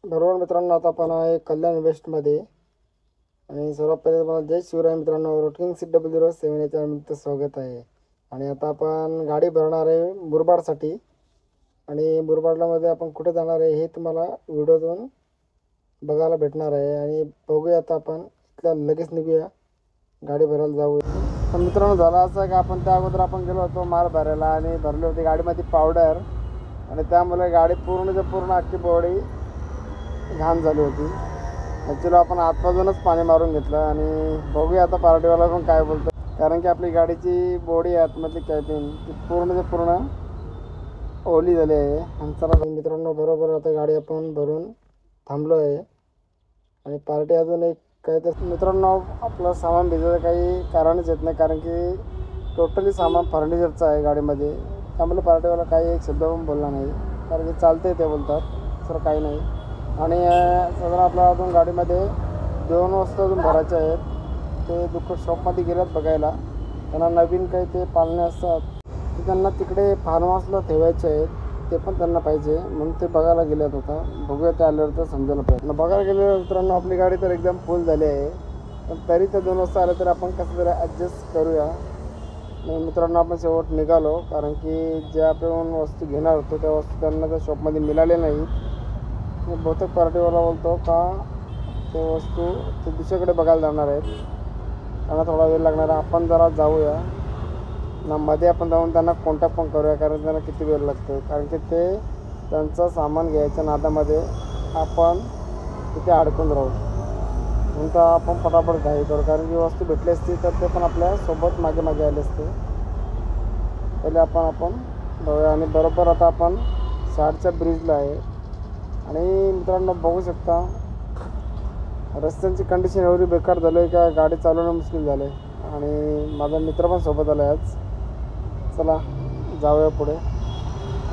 बरोबर मित्रांनो, आता आपण आहे कल्याण वेस्टमध्ये. आणि सर्वात पहिले मला जय शिवराय मित्रांनो. रोटिंग CW07 याच्या तुमचं स्वागत आहे. आणि आता आपण गाडी भरणार आहे मुरबाडसाठी. आणि मुरबाडला आपण कुठे जाणार आहे हे तुम्हाला व्हिडिओतून बघायला भेटणार आहे. आणि बघूया आता आपण इथल्या लगेच निघूया, गाडी भरायला जाऊ. तर मित्रांनो, झालं असं की आपण त्या अगोदर आपण गेलो होतो माल भरायला आणि भरली होती गाडीमध्ये पावडर. आणि त्यामुळे गाडी पूर्णच्या पूर्ण अख्खी बॉडी घाण झाली होती. ॲक्च्युली आपण आतमधूनच पाणी मारून घेतलं. आणि बघूया आता पार्टीवाला पण काय बोलतो, कारण की आपली गाडीची बॉडी आहे आतमधली कॅबिन ती पूर्णच्या पूर्ण ओली झाली आहे. आणि चला मित्रांनो, बरोबर आता गाडी आपण भरून थांबलो आहे. आणि पार्टी अजून एक काही तर मित्रांनो, आपलं सामान भिजायचं काही कारणच येत नाही, कारण की टोटली सामान फर्निचरचं आहे गाडीमध्ये. त्यामुळे पार्टीवाला काही एक शब्द पण बोलला नाही, कारण की चालते ते बोलतात, सर काही नाही. आणि साधारण आपल्या अजून गाडीमध्ये 2 वस्तू अजून भरायचे आहेत. ते दुःख शॉपमध्ये गेल्यात बघायला. त्यांना नवीन काही ते पाळणे असतात ते त्यांना तिकडे फार्म हाऊसला ठेवायचे आहेत. ते पण त्यांना पाहिजे म्हणून ते बघायला गेल्यात. होता बघूया ते आल्यावर तर समजायला पाहिजे. बघायला गेल्यावर मित्रांनो, आपली गाडी तर एकदम फुल झाली आहे. पण तरी ते 2 वाजता आले तर आपण कसं तरी ॲडजस्ट करूया. आणि मित्रांनो, आपण शेवट निघालो, कारण की ज्या आपण वस्तू घेणार होतो त्या वस्तू त्यांना त्या शॉपमध्ये मिळाले नाही. बहुतेक पार्टीवाला बोलतो का ते वस्तू ते दुसरीकडे बघायला जाणार आहेत, त्यांना थोडा वेळ लागणार आहे. आपण जरा जाऊया ना मध्ये, आपण जाऊन त्यांना कॉन्टॅक्ट पण करूया, कारण त्यांना किती वेळ लागतो. कारण की ते त्यांचं सामान घ्यायच्या नादामध्ये आपण तिथे अडकून राहू. म्हणून आपण पटापट घाई करू, कारण की वस्तू भेटली असती तर ते पण आपल्यासोबत मागे मागे आले असते. पहिले आपण बघूया. आणि बरोबर आता आपण शाडच्या ब्रिजला आहे. आणि मित्रांनो, बघू शकता रस्त्यांची कंडिशन एवढी बेकार झाली आहे का गाडी चालवणं मुश्किल झालं आहे. आणि माझा मित्र पण सोबत आला आहे आज. चला जाऊया पुढे.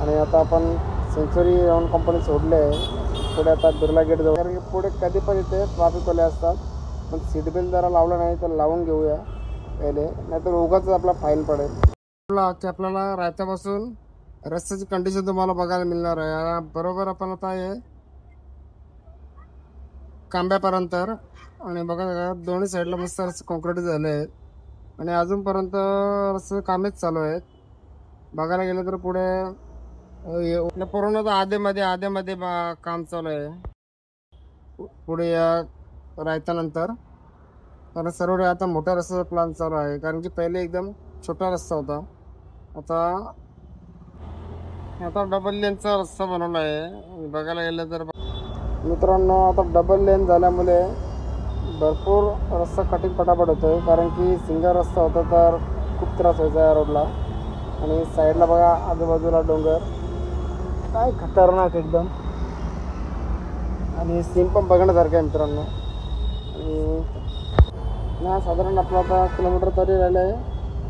आणि आता आपण सेंचुरी ऑन कंपनी सोडले आहे. पुढे आता बिर्ला गेट जाऊ, कारण की पुढे कधी पण इथे ट्रॅफिकवाले असतात. पण सीट बेल्ट जरा लावलं नाही तर लावून घेऊया पहिले, नाहीतर उगाच आपला फाईन पडेल. आपल्याला रायत्यापासून रस्त्याची कंडिशन तुम्हाला बघायला मिळणार आहे. बरोबर आपण आता आहे कांब्यापर्यंत. आणि बघा दोन्ही साईडला मस्त रस्ते कॉन्क्रीट झाले आहेत. आणि अजूनपर्यंत रस्ते कामेच चालू आहेत. बघायला गेलं तर पुढे पूर्ण आधेमध्ये काम चालू आहे पुढे या रायतानंतर. कारण सर्व आता मोठ्या रस्त्याचा प्लॅन चालू आहे, कारण की पहिले एकदम छोटा रस्ता होता. आता आता डबल लेनचा रस्ता बनवला आहे. बघायला गेलं तर मित्रांनो, आता डबल लेन झाल्यामुळे भरपूर रस्ता कठीण पटापट होतो आहे, कारण की सिंगल रस्ता होता तर खूप त्रास व्हायचा या रोडला. आणि साईडला बघा आजूबाजूला डोंगर, काय खतरनाक एकदम. आणि सीन पण बघण्यासारखं आहे मित्रांनो. आणि ना साधारण आपलं आता किलोमीटर तरी राहिलं आहे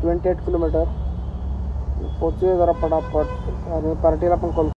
28 किलोमीटर. पोचूया जरा पटापट. आणि पार्टीला पण कॉल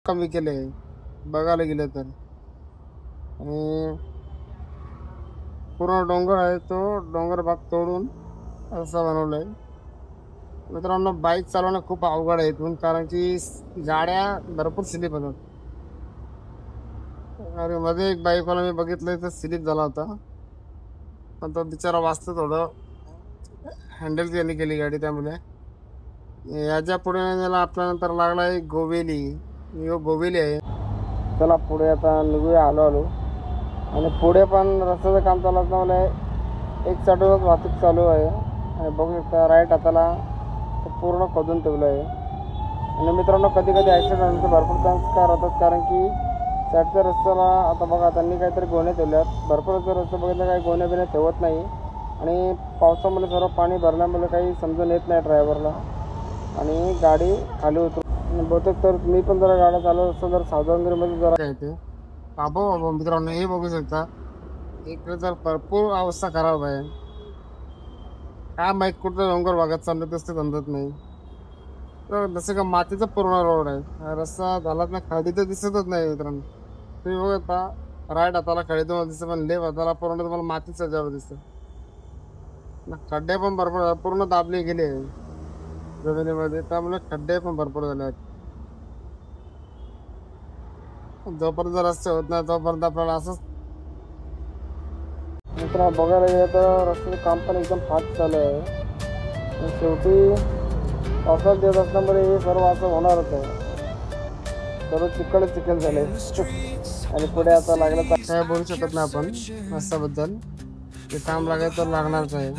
कमी केले बघायला गेलं तर. आणि पूर्ण डोंगर आहे, तो डोंगर भाग तोडून रस्ता बनवलाय. मित्रांनो बाईक चालवणं खूप अवघड आहे इथून, कारण की गाड्या भरपूर स्लिप होतात. अरे मध्ये एक बाईकवाला मी बघितलंय तर स्लिप झाला होता, पण तो बिचारा वाचतं थोडं, हँडल त्यांनी केली गाडी. त्यामुळे याच्या पुढे याला आपल्यानंतर लागला आहे गोवेली. गोवेली आहे. चला पुढे आता निघूया आलो आलो. आणि पुढे पण रस्त्याचं काम चालू असल्यामुळे एक साईडवरच वाहतूक चालू आहे. आणि बघू शकता राईट हाताला पूर्ण खोदून ठेवलं आहे. आणि मित्रांनो कधी कधी ॲक्सिडेंट होण्याचे भरपूर चान्स का राहतात, कारण की साईडच्या रस्त्याला आता बघा त्यांनी काहीतरी गोणे ठेवल्यात. भरपूर रस्ते बघितलं काही गोणे बिणे ठेवत नाही. आणि पावसामुळे सर्व पाणी भरल्यामुळे काही समजून येत नाही ड्रायव्हरला, आणि गाडी खाली उतरून बहुतेक तर मी पण जरा गाड्या चालवत असतो जर सावधानगिरीमध्ये जरा येते. बाबा मित्रांनो हे बघू शकता इकडे तर भरपूर अवस्था खराब आहे. काय माहीत कुठं डोंगर भागात चाललं तसं समजत नाही. तर जसं का मातीचा पूर्ण रोड आहे, रस्ता झालाच ना, खडी तर दिसतच नाही मित्रांनो. तुम्ही बघता राईट हाताला खडी तुम्हाला दिसतं, पण लेफ्ट हाताला पूर्ण तुम्हाला मातीचं जवळ दिसतं. खड्डे पण भरपूर पूर्ण दाबले गेले जमिनीमध्ये, त्यामुळे खड्डे पण भरपूर झाले आहेत. जोपर्यंत रस्ते होत नाही तोपर्यंत आपल्याला असंच. मित्र बघायला गेलं तर रस्त्याचं काम पण एकदम फास्ट चालू आहे. आणि शेवटी पावसाळ्यात देत असल्यामुळे हे सर्व असं होणारच आहे. सर्व चिखल झाले. आणि पुढे आता लागलं तर काय बोलू शकत नाही आपण रस्त्याबद्दल. ते काम लागेल तर लागणारच आहे.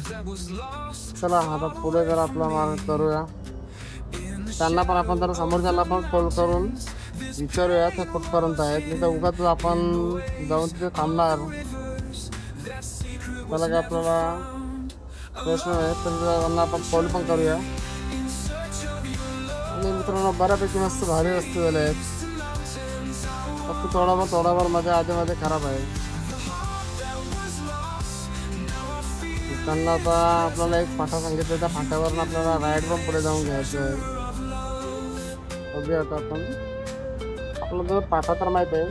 चला आता पुढे जर आपला मार्ग करूया. त्यांना पण आपण जरा समोरच्याला पण कॉल करून विचारूया ते कुठपर्यंत आहेत. नाही तर उगाच आपण जाऊन तिथे थांबणार, त्याला काय आपल्याला प्रश्न आहे. तर त्यांना आपण कॉल पण करूया. आणि मित्रांनो बऱ्यापैकी मस्त भारी रस्ते झाले आहेत. फक्त थोडाफार मध्ये आधीमध्ये खराब आहे. त्यांना आता आपल्याला एक फाटा सांगितलं, त्या फाट्यावरून आपल्याला राईड पण पुढे जाऊन घ्यायचं आहे. बघूया आता आपण. आपला जो फाटा तर माहीत आहे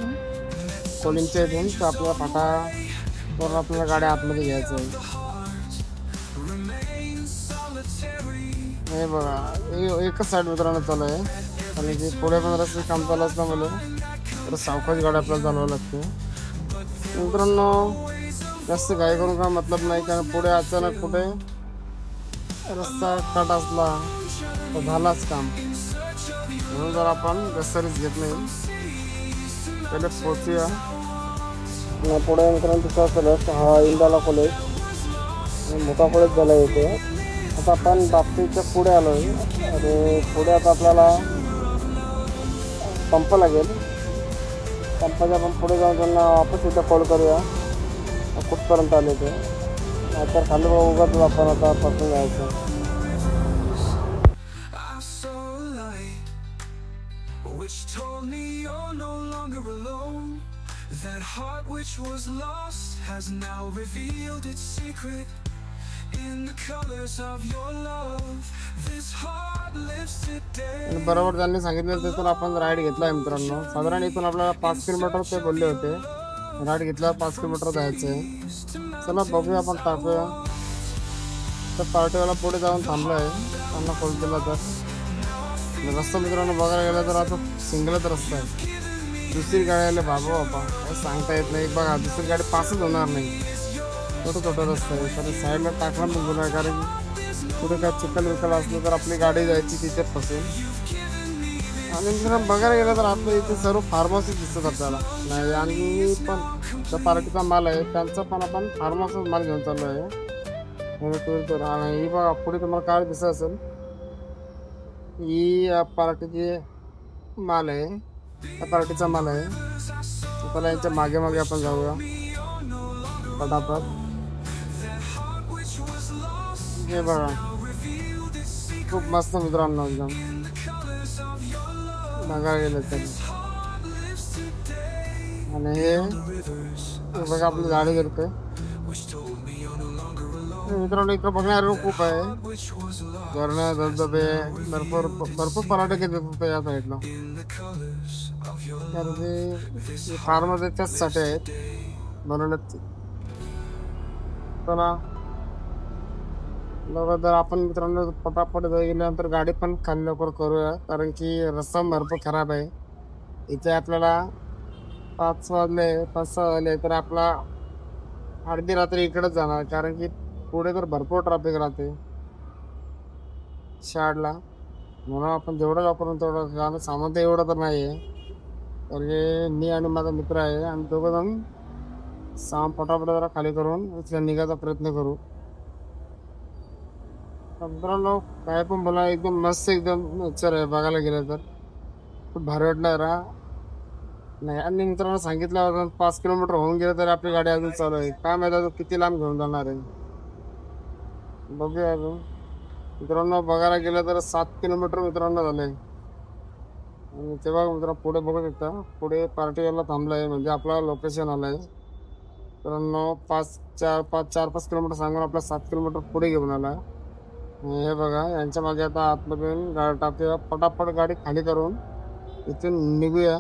कोलिंगच्या इथून, तर आपल्याला फाटावरून आपल्याला गाड्या आतमध्ये घ्यायचं आहे. हे बघा एकच साईड मित्रांनो चालू आहे, आणि की पुढे पण रस्ते काम चालू असल्यामुळे तर सावकाश गाडी आपल्याला चालवावं लागते. मित्रांनो जास्त घाई करून काय मतलब नाही, कारण पुढे अचानक कुठे रस्ता कट असला तर झालाच काम. म्हणून जर आपण घसरीच घेत नाही, पहिले पोचूया. पुढे मित्रांनो तिथं असेल हा इंदाला कॉलेज, मोठा कॉलेज झाला इथे. आता आपण बापतीच्या पुढे आलो आहे. आणि पुढे आता आपल्याला पंप लागेल. पंपाच्या आपण पुढे जाऊन त्यांना वापस इथं कॉल करूया कुठपर्यंत आले ते. नाहीतर खाली उगाच आपण आता पासून जायचं. Which told me you're no longer alone. That heart which was lost has now revealed its secret in the colors of your love. This heart lives today. बरोबर त्यांनी सांगितलं तिथून आपण राईड घेतला आहे मित्रांनो. साधारण इथून आपल्याला 5 किलोमीटर ते बोलले होते. राईड घेतल्यावर 5 किलोमीटर जायचं आहे. चला बघूया आपण टाकूया. तर पार्टीवाला पुढे जाऊन थांबला आहे, त्यांना कॉल केला तर. रस्ता मित्रांनो बघायला गेला तर आता सिंगलच रस्ता आहे. दुसरी गाडी आले बाबा काय सांगता येत नाही. बघा दुसरी गाडी पासच होणार नाही, छोटा रस्ता आहे. तर साईडला टाकला पण गुन्हा, कारण कुठे काय चिखल असलं तर आपली गाडी जायची तिथे फसेल. आणि मित्रांनो बघायला गेलं तर आपल्या इथे सर्व फार्मसी दिसतात आपल्याला नाही. आणि पण जो पार्टीचा माल आहे त्यांचा पण आपण फार्मसीचा माल घेऊन चाललो आहे. आणि ही बघा पुढे तुम्हाला काय दिसत असेल, ही पार्टीची माल आहे, त्या पार्टीचा माल आहे. त्याला यांच्या मागे आपण जाऊया पटापट. हे बघा खूप मस्त मित्रांनो एकदम बघा गेलं तरी. आणि हे बघा आपली गाडी करतोय. मित्रांनो इकडं बघण्यासारखं खूप आहे. धरणं, धबधबे, भरपूर भरपूर पर्यटक येतात या साईडला. कारण ते फार्ममध्ये त्याचसाठी आहेत बनवण्यात. चला जर आपण मित्रांनो पटापट गेल्यानंतर गाडी पण खाली लवकर करूया, कारण की रस्ता भरपूर खराब आहे. इथे आपल्याला 5 वाजले 5-6 वाजले तर आपला अर्धी रात्री इकडेच जाणार, कारण की पुढे तर भरपूर ट्रॅफिक राहते शाळला. म्हणून आपण जेवढं वापरून तेवढं, कारण सामान तर एवढं तर नाही आहे. तर हे मी आणि माझा मित्र आहे, आम्ही दोघं जण सामान पटापट जरा खाली करून इथल्या निघायचा प्रयत्न करू. तर मित्रांनो काय पण बोला, एकदम मस्त एकदम नेचर आहे बघायला गेलं तर. खूप भारी वाटणार नाही. आणि मित्रांनो सांगितलं होतं 5 किलोमीटर होऊन गेलं तरी आपली गाडी अजून चालू आहे. काय माहिती अजून किती लांब घेऊन जाणार आहे, बघूया अजून. मित्रांनो बघायला गेलं तर 7 किलोमीटर मित्रांनो झालंय. आणि तेव्हा मित्रांनो पुढे बघू शकता, पुढे पार्टीला थांबलाय, म्हणजे आपला लोकेशन आलाय. मित्रांनो 4-5 किलोमीटर सांगून आपला 7 किलोमीटर पुढे घेऊन आला. हे बघा यांच्या मागे आता आतमध्ये गाडी टाकूया, पटापट गाडी खाली करून इथून निघूया.